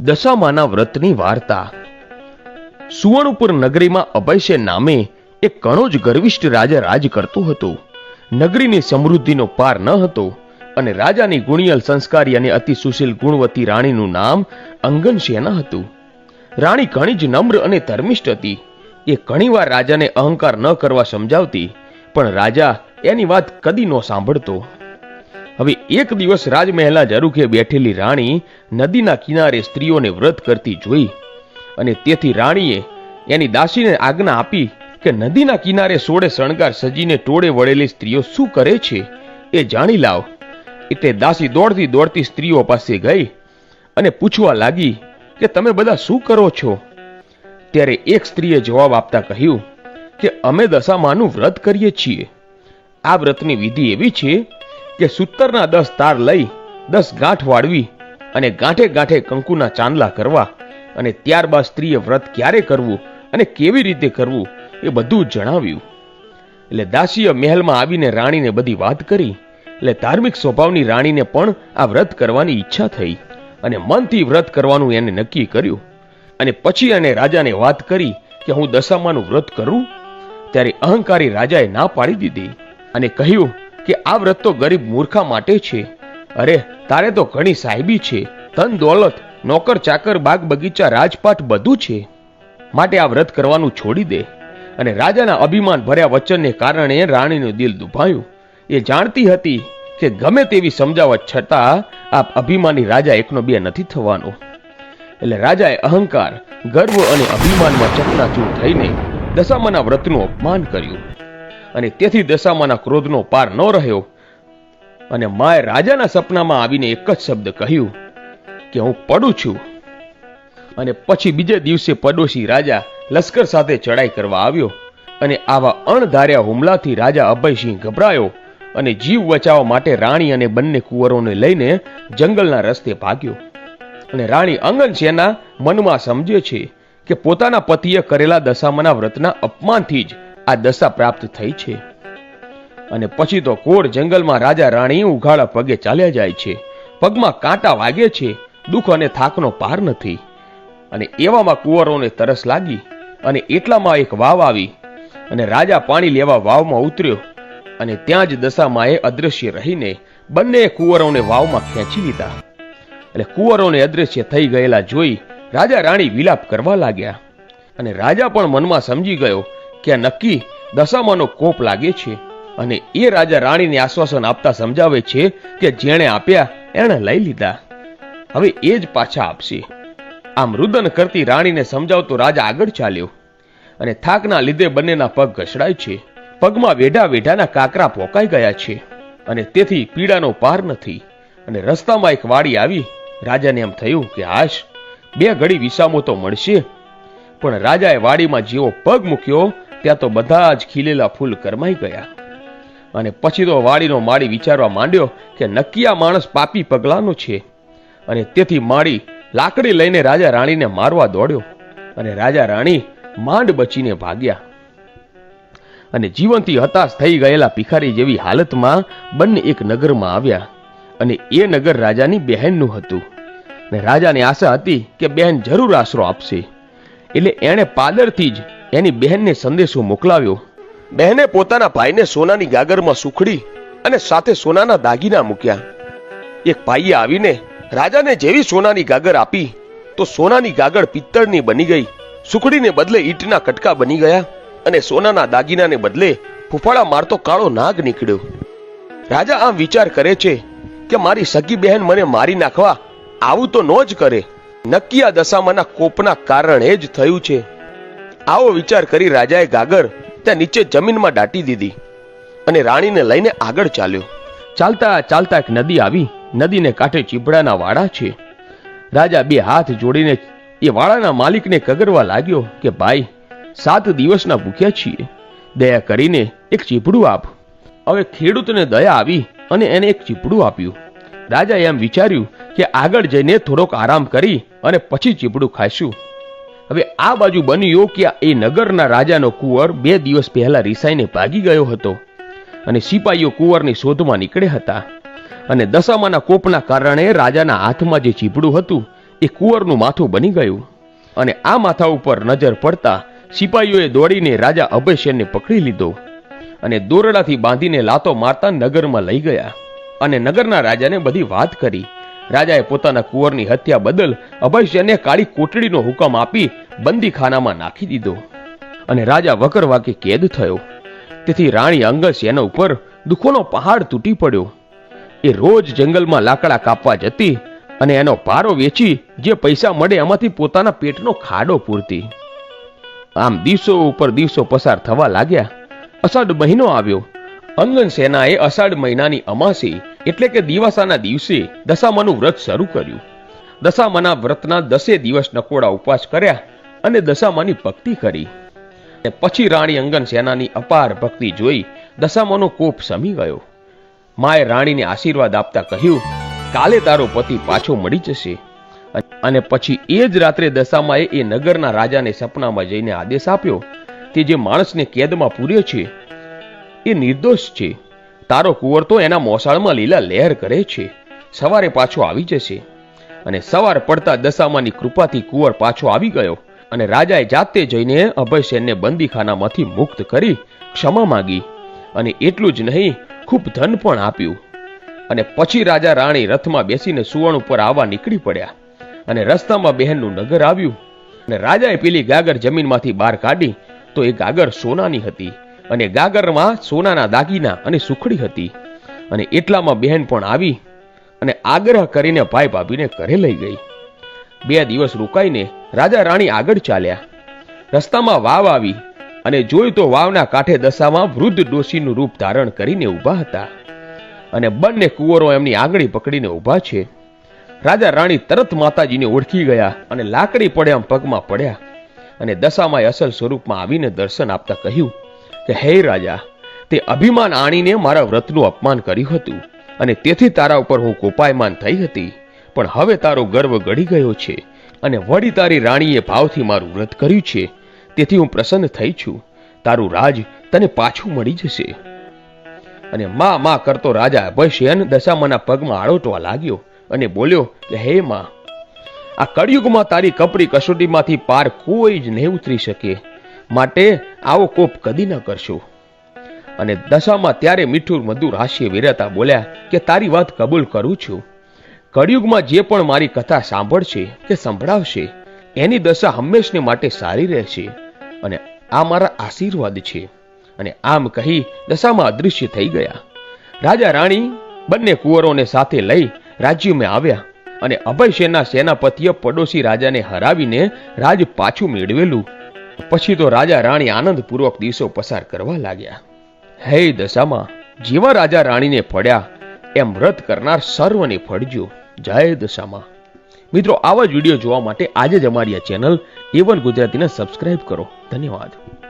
દશામાના વ્રતની વાર્તા. સુવર્ણપુર નગરીમાં અભયસે નામે એક ઘણો જ ગર્વિષ્ઠ રાજા રાજ કરતો હતો. નગરીની સમૃદ્ધિનો પાર ન હતો અને રાજાની ગુણિયલ, સંસ્કારી અને અતિ સુશીલ ગુણવતી રાણીનું નામ અંગનસેના હતું. રાણી ઘણી જ નમ્ર અને ધર્મિષ્ઠ હતી. એ ઘણીવાર રાજાને અહંકાર ન કરવા સમજાવતી, પણ રાજા એની વાત કદી ન સાંભળતો. હવે એક દિવસ રાજમહેલના ઝરૂખે બેઠેલી રાણી નદીના કિનારે સ્ત્રીઓને વ્રત કરતી જોઈ અને તેથી રાણીએ એની દાસીને આજ્ઞા આપી કે નદીના કિનારે સોળે શણગાર સજીને ટોળે વળેલી સ્ત્રીઓ શું કરે છે એ જાણી લાવ. એટલે દાસી દોડતી દોડતી સ્ત્રીઓ પાસે ગઈ અને પૂછવા લાગી કે તમે બધા શું કરો છો? ત્યારે એક સ્ત્રીએ જવાબ આપતા કહ્યું કે અમે દશામાનું વ્રત કરીએ છીએ. આ વ્રતની વિધિ એવી છે કે સૂતરના 10 તાર લઈ 10 ગાંઠ વાળવી અને ગાંઠે ગાંઠે કંકુના ચાંદલા કરવા અને ત્યારબાદ સ્ત્રીએ વ્રત ક્યારે કરવું અને કેવી રીતે કરવું એ બધું જણાવ્યું. એટલે દાસીએ મહેલમાં આવીને રાણીને બધી વાત કરી. એટલે ધાર્મિક સ્વભાવની રાણીને પણ આ વ્રત કરવાની ઈચ્છા થઈ અને મનથી વ્રત કરવાનું એને નક્કી કર્યું. અને પછી એને રાજાને વાત કરી કે હું દશામાનું વ્રત કરું. ત્યારે અહંકારી રાજાએ ના પાડી દીધી અને કહ્યું કે આ વ્રત તો ગરીબ મૂર્ખા માટે છે. અરે તારે તો ઘણી સાહેબી છે, ધન દોલત, નોકર ચાકર, બાગ બગીચા, રાજપાટ બધું છે, માટે આ વ્રત કરવાનું છોડી દે. અને રાજાના અભિમાન ભર્યા વચનને કારણે રાણીનું દિલ દુભાયું. એ જાણતી હતી કે ગમે તેવી સમજાવટ છતાં આ અભિમાની રાજા એકનો બે નથી થવાનો. એટલે રાજાએ અહંકાર, ગર્વ અને અભિમાનમાં ચકનાચૂર થઈને દશામાના વ્રતનું અપમાન કર્યું. અને તેથી દશામાના ક્રોધનો પાર ન રહ્યો અને માએ રાજાના સપનામાં આવીને એક જ શબ્દ કહ્યું કે હું પડું છું. અને પછી બીજે દિવસે પડોશી રાજા લશ્કર સાથે ચડાઈ કરવા આવ્યો અને આવા અણધાર્યા હુમલાથી રાજા અભયસિંહ ગભરાયો અને જીવ બચાવવા માટે રાણી અને બંને કુંવરોને લઈને જંગલના રસ્તે ભાગ્યો. અને રાણી અંગનસેના મનમાં સમજે છે કે પોતાના પતિએ કરેલા દશામાના વ્રતના અપમાનથી જ આ દશા પ્રાપ્ત થઈ છે. અને પછી તો ઘોર જંગલમાં રાજા રાણી ઉઘાડા પગે ચાલ્યા જાય છે. પગમાં કાંટા વાગે છે, દુઃખ અને થાકનો પાર નથી. અને એવામાં કુંવરોને તરસ લાગી અને એટલામાં એક વાવ આવી અને રાજા પાણી લેવા વાવમાં ઉતર્યો અને ત્યાં જ દશામાએ અદ્રશ્ય રહીને બંને કુંવરોને વાવમાં ખેંચી લીધા. એટલે કુંવરોને અદ્રશ્ય થઈ ગયેલા જોઈ રાજા રાણી વિલાપ કરવા લાગ્યા. અને રાજા પણ મનમાં સમજી ગયો કે આ નક્કી દશામાનો કોપ લાગે છે. અને એ રાજા રાણીને આશ્વાસન આપતા સમજાવે છે કે જેણે આપ્યા એણે લઈ લીધા, હવે એ જ પાછા આપશે. આમ રુદન કરતી રાણીને સમજાવતો રાજા આગળ ચાલ્યો. અને થાકના લીધે બંનેના પગ ઘસડાય છે. પગમાં વેઢા વેઢાના કાકરા પોકાઈ ગયા છે અને તેથી પીડાનો પાર નથી. અને રસ્તામાં એક વાડી આવી. રાજાને એમ થયું કે હાશ, 2 ઘડી વિસામો તો મળશે. પણ રાજાએ વાડીમાં જેવો પગ મૂક્યો ત્યાં તો બધા જ ખીલેલા ફૂલ કરમાઈ ગયા. અને પછી તો વાડીનો માળી વિચારવા માંડ્યો કે નક્કી આ માણસ પાપી પગલાનો છે. અને તેથી માળી લાકડી લઈને રાજા રાણીને મારવા દોડ્યો. અને રાજા રાણી માંડ બચીને ભાગ્યા. અને જીવનથી હતાશ થઈ ગયેલા ભિખારી જેવી હાલતમાં બંને એક નગરમાં આવ્યા. અને એ નગર રાજાની બહેનનું હતું. અને રાજાને આશા હતી કે બહેન જરૂર આશરો આપશે. એટલે એણે પાદરથી જ એની બહેનને સંદેશો મોકલાવ્યો. બહેને પોતાના ભાઈને સોનાની ગાગરમાં સુખડી અને સાથે સોનાના દાગીના મૂક્યા. એક ભાઈએ આવીને રાજાને જેવી સોનાની ગાગર આપી તો સોનાની ગાગર પિત્તળની બની ગઈ, સુખડીને બદલે ઈંટના કટકા બની ગયા અને સોનાના દાગીનાને બદલે ફૂફાડા મારતો કાળો નાગ નીકળ્યો. રાજા આમ વિચાર કરે છે કે મારી સગી બહેન મને મારી નાખવા આવું તો ન જ કરે, નક્કી આ દશામાના કોપના કારણે જ થયું છે. આવો વિચાર કરી રાજાએ ગાગર ત્યાં નીચે જમીનમાં દાટી દીધી અને રાણીને લઈને આગળ ચાલ્યો. ચાલતા ચાલતા એક નદી આવી. નદીને કાંઠે ચીભડાના વાડા છે. રાજા 2 હાથ જોડીને એ વાડાના માલિકને કગરવા લાગ્યો કે ભાઈ, 7 દિવસના ભૂખ્યા છીએ, દયા કરીને એક ચીભડું આપ. હવે ખેડૂતને દયા આવી અને એને એક ચીભડું આપ્યું. રાજાએ એમ વિચાર્યું કે આગળ જઈને થોડોક આરામ કરી અને પછી ચીભડું ખાઈશું. હવે આ બાજુ બન્યું કે એ નગરના રાજાનો કુંવર 2 દિવસ પહેલા રિસાઈને ભાગી ગયો હતો અને સિપાહીઓ કુંવરની શોધમાં નીકળ્યા હતા. અને દશામાના કોપના કારણે રાજાના હાથમાં જે ચીભડું હતું એ કુંવરનું માથું બની ગયું અને આ માથા ઉપર નજર પડતા સિપાહીઓએ દોડીને રાજા અભયસેનને પકડી લીધો અને દોરડાથી બાંધીને લાતો મારતા નગરમાં લઈ ગયા અને નગરના રાજાને બધી વાત કરી. રાજાએ પોતાના કુંવરની હત્યા બદલ અભયસેનને કાળી કોટડીનો હુકમ આપી બંદીખાનામાં નાખી દીધો અને રાજા વકરવાકે કેદ થયો. તેથી રાણી અંગસેના ઉપર દુઃખોનો પહાડ તૂટી પડ્યો. એ રોજ જંગલમાં લાકડા કાપવા જતી અને એનો ભારો વેચી જે પૈસા મળે એમાંથી પોતાના પેટનો ખાડો પૂરતી. આમ દિવસો ઉપર દિવસો પસાર થવા લાગ્યા. અષાઢ મહિનો આવ્યો. અંગસેનાએ અષાઢ મહિનાની અમાસી એટલે કે દિવાસાના દિવસે દશામાનું વ્રત શરૂ કર્યું. દશામાના વ્રતના 10 દિવસ નકોડા ઉપવાસ કર્યા અને દશામાની ભક્તિ કરી. પછી રાણી અંગસેનાની અપાર ભક્તિ જોઈ દશામાનો કોપ શમી ગયો. માએ રાણીને આશીર્વાદ આપતા કહ્યું, કાલે તારો પતિ પાછો મળી જશે. અને પછી એ જ રાત્રે દશામાએ એ નગરના રાજાને સપનામાં જઈને આદેશ આપ્યો કે જે માણસને કેદમાં પૂર્યો છે એ નિર્દોષ છે. તારો કુંવર તો એના મોસાળમાં લીલા લહેર કરે છે. સવારે પાછો આવી જશે. અને સવાર પડતા દશામાની કૃપાથી કુંવર પાછો આવી ગયો અને રાજાએ જાતે જઈને અભયસેનને બંદીખાનામાંથી મુક્ત કરી ક્ષમા માંગી અને એટલું જ નહીં, ખૂબ ધન પણ આપ્યું. અને પછી રાજા રાણી રથમાં બેસીને સુવર્ણ ઉપર આવવા નીકળી પડ્યા અને રસ્તામાં બહેનનું નગર આવ્યું અને રાજાએ પેલી ગાગર જમીનમાંથી બહાર કાઢી તો એ ગાગર સોનાની હતી અને ગાગરમાં સોનાના દાગીના અને સુખડી હતી. અને એટલામાં બહેન પણ આવી અને આગ્રહ કરીને ભાઈ ભાભીને ઘરે લઈ ગઈ. 2 દિવસ રોકાઈને રાજા રાણી આગળ ચાલ્યા. રસ્તામાં વાવ આવી અને જોયું તો વાવના કાંઠે દશામાં વૃદ્ધ ડોશીનું રૂપ ધારણ કરીને ઊભા હતા અને બંને કુંવરો એમની આંગળી પકડીને ઊભા છે. રાજા રાણી તરત માતાજીને ઓળખી ગયા અને લાકડી પડે એમ પગમાં પડ્યા અને દશામાએ અસલ સ્વરૂપમાં આવીને દર્શન આપતા કહ્યું કે હે રાજા, તે અભિમાન આણીને મારા વ્રતનું અપમાન કર્યું હતું અને તેથી તારા ઉપર હું કોપાયમાન થઈ હતી, પણ હવે તારો ગર્વ ગળી ગયો છે અને વળી તારી રાણીએ ભાવથી મારું વ્રત કર્યું છે, તેથી હું પ્રસન્ન થઈ છું. તારું રાજ તને પાછું મળી જશે. અને માં માં કરતો રાજા અભયસેન દશામાના પગમાં આળોટવા લાગ્યો અને બોલ્યો કે હે માં, આ કળિયુગમાં તારી કપરી કસોટીમાંથી પાર કોઈ જ નહીં ઉતરી શકે, માટે આવો કોપ કદી ન કરશો. અને દશામાં ત્યારે મીઠું મધુર હાસ્ય વિરાતા બોલ્યા કે તારી વાત કબૂલ કરું છું. કળિયુગમાં જે પણ મારી કથા સાંભળશે કે સંભળાવશે એની દશા હંમેશને માટે સારી રહેશે અને આ મારા આશીર્વાદ છે. અને આમ કહી દશામાં અદૃશ્ય થઈ ગયા. રાજા રાણી બંને કુંવરોને સાથે લઈ રાજ્યમાં આવ્યા અને અભયસેનના સેનાપતિએ પડોશી રાજાને હરાવીને રાજ પાછું મેળવેલું. પછી તો રાજા રાણી આનંદપૂર્વક દિવસો પસાર કરવા લાગ્યા. હે દશામાં, જેવા રાજા રાણીને ફળ્યા એમ વ્રત કરનાર સર્વને ફળજો. જય દશામાં. મિત્રો, આવા જ વિડીયો જોવા માટે આજે જ અમારી આ ચેનલ A1 ગુજરાતીને સબસ્ક્રાઇબ કરો. ધન્યવાદ.